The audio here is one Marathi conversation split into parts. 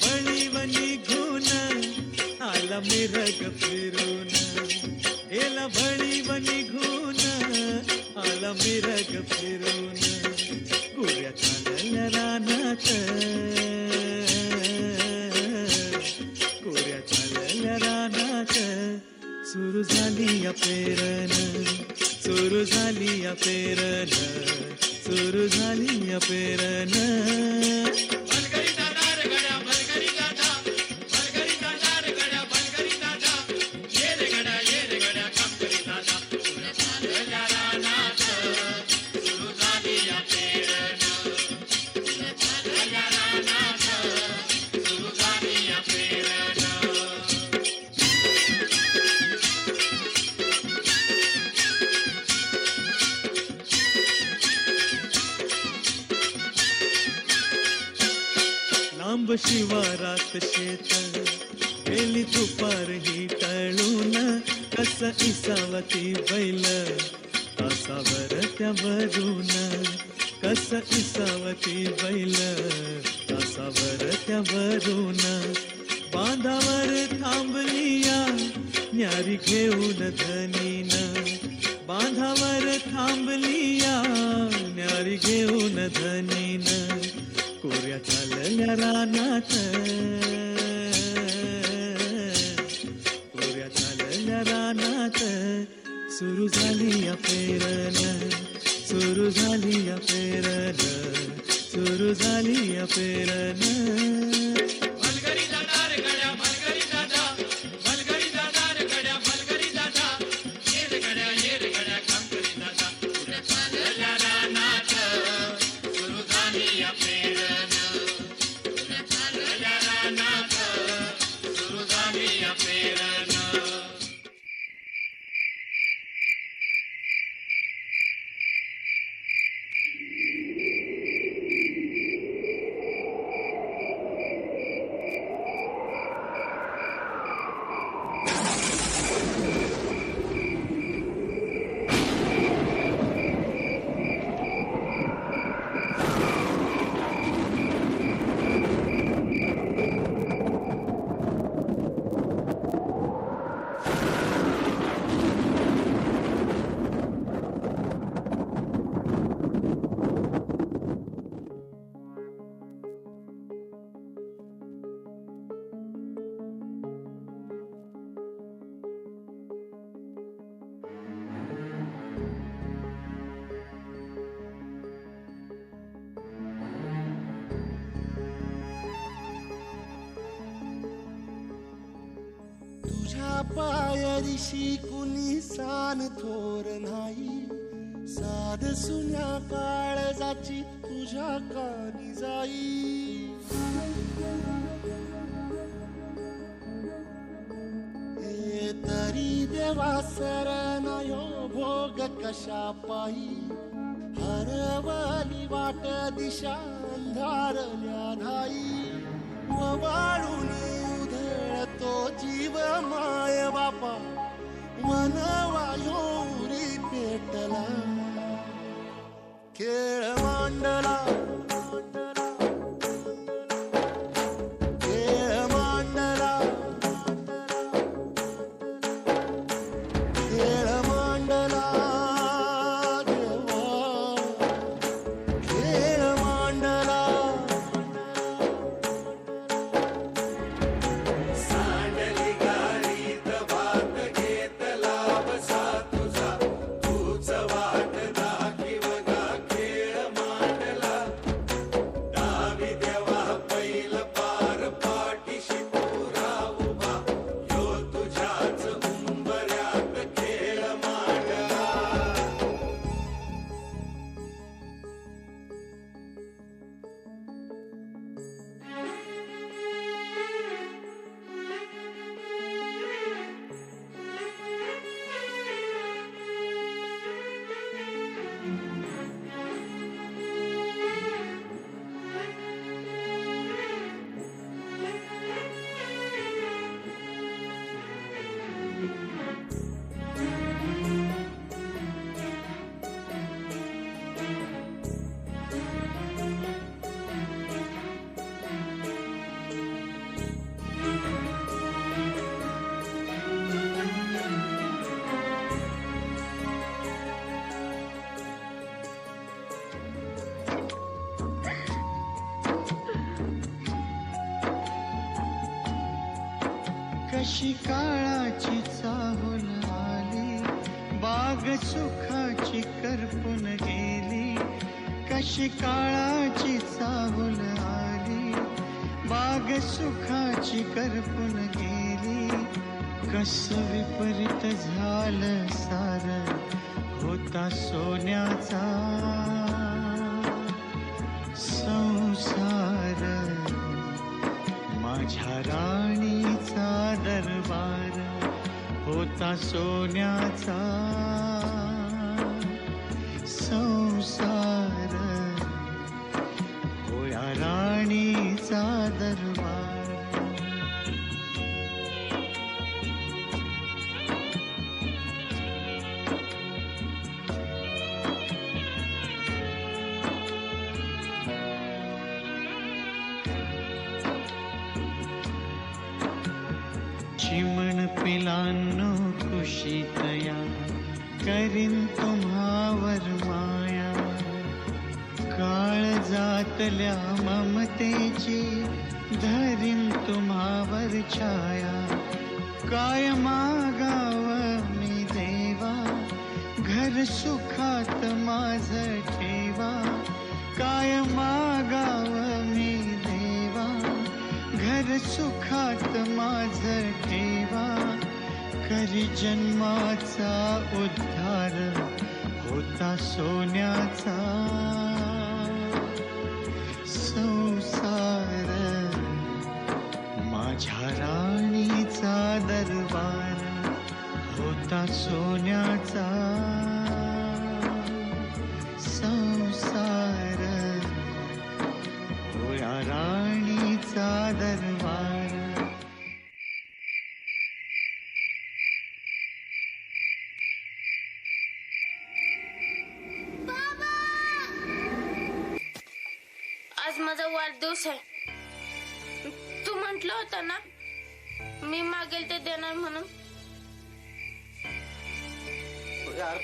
बळीव निघून आला मिरग फिरून, गेला बळीव निघून आला मिरग फिरून. गोऱ्या चालल्या रानात, गोऱ्या चालल्या रानात, सुरू झाली या पेरण, सुरू झाली या पेरण, सुरू झाली या पेरण. लांब शिवारात शेत गेली दुपार ही टळून, कस इसावती बैल तासावर त्यावरून, कस इसावती बैल तासावर त्यावरून. बांधावर थांबलिया न्यारी घेऊन धनीन, बांधावर थांबलिया न्यारी घेऊन धनीन. कोऱ्या चालल्या रानात, कोऱ्या चालल्या रानात, सुरू झाली या पेरण, सुरू झाली या पेरण, सुरू झाली या पेरण. पायरीशी कुणी सान थोर नाही, साध सुन्या काळजाची तुझ्या कानी जाई. हे तरी देवा सरनायो भोग कशा पायी, हरवली वाट दिशा अंधारल्या नाही. वाळून उधळतो जीव माय बापा, मनवायोरी पेटला, खेळ मांडला, खेळ मांडला, खेळ मांडला देवा, खेळ मांडला. कशी काळाची चाहुल आली, बाग सुखाची करपून गेली. कशी काळाची चाहुल आली, बाग सुखाची करपून गेली. कस विपरीत झालं सार, होता सोन्याचा संसार. माझ्या राणीचा दरबार, होता सोन्याचा संसार. होया राणीचा दरबार. चिमण पिलांनो कुशीतया, करीन तुम्हावर माया. काळजातल्या ममतेची, धरीन तुम्हावर छाया. काय मागाव मी देवा, घर सुखात माझ ठेवा. काय मागाव मी देवा, घर सुखात माझ ठेवा. करी जन्माचा उद्धार, होता सोन्याचा संसार. माझ्या राणीचा दरबार, होता सोन्याचा संसार. होया राणीचा दरबार. आज माझा वाढदिवस आहे. तू म्हंटल होता ना मी मागेल ते देणार म्हणून.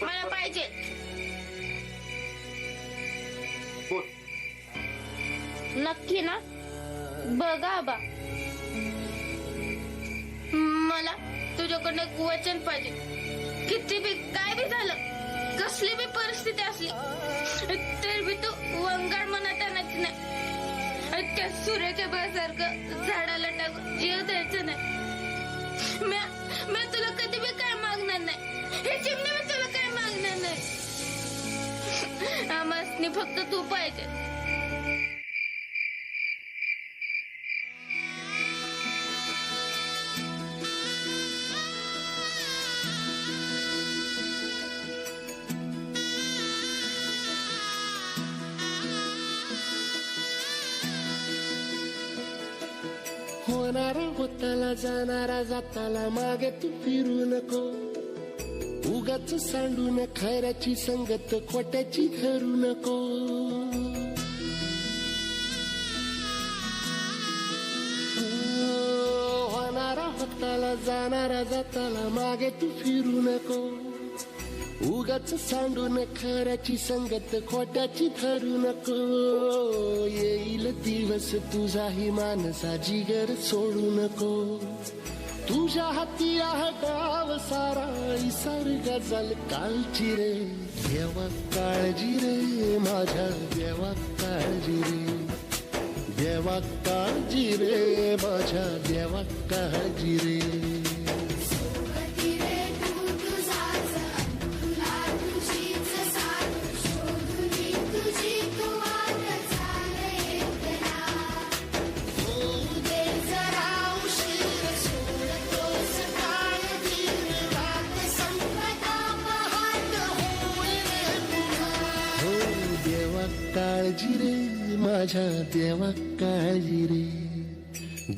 मला पाहिजे. नक्की ना? बघा आबा, मला तुझ्याकडनं एक वचन पाहिजे. किती बी काय बी झालं, कसली बी परिस्थिती असली तर बी तू वंगाळ मनात आणायची नाही. त्या सूर्याच्या बासारखं झाडाला टाकून जीव द्यायचं नाही. मी तुला कधी बी काय मागणार नाही. हे चिमणी मी तुला काय मागणार नाही. आम्हासनी फक्त तू पाहिजे. होणारा होताला जाणारा जाताला मागे तू फिरू नको. उगाच सांडून खैराची संगत खोट्याची धरू नको. होणारा होताला जाणारा जाताला मागे तू फिरू नको. उगाच सांडून खऱ्याची संगत खोट्याची धरू नको. येईल दिवस तुझाही मानसा जिगर सोडू नको. तुझ्या हाती आहे डाव सारा इसार गजल कालची रे. देवा काळजी रे माझ्या देवा काळजी रे. देवा काळजी रे माझ्या देवा काळजी रे. काळजी रे माझ्या देवा काळजी रे.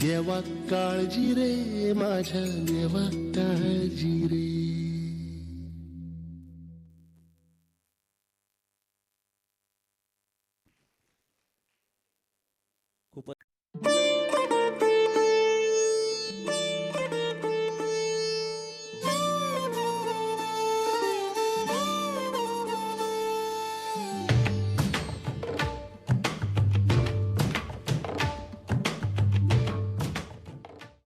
देवा काळजी रे माझ्या देवा काळजी रे. खूपच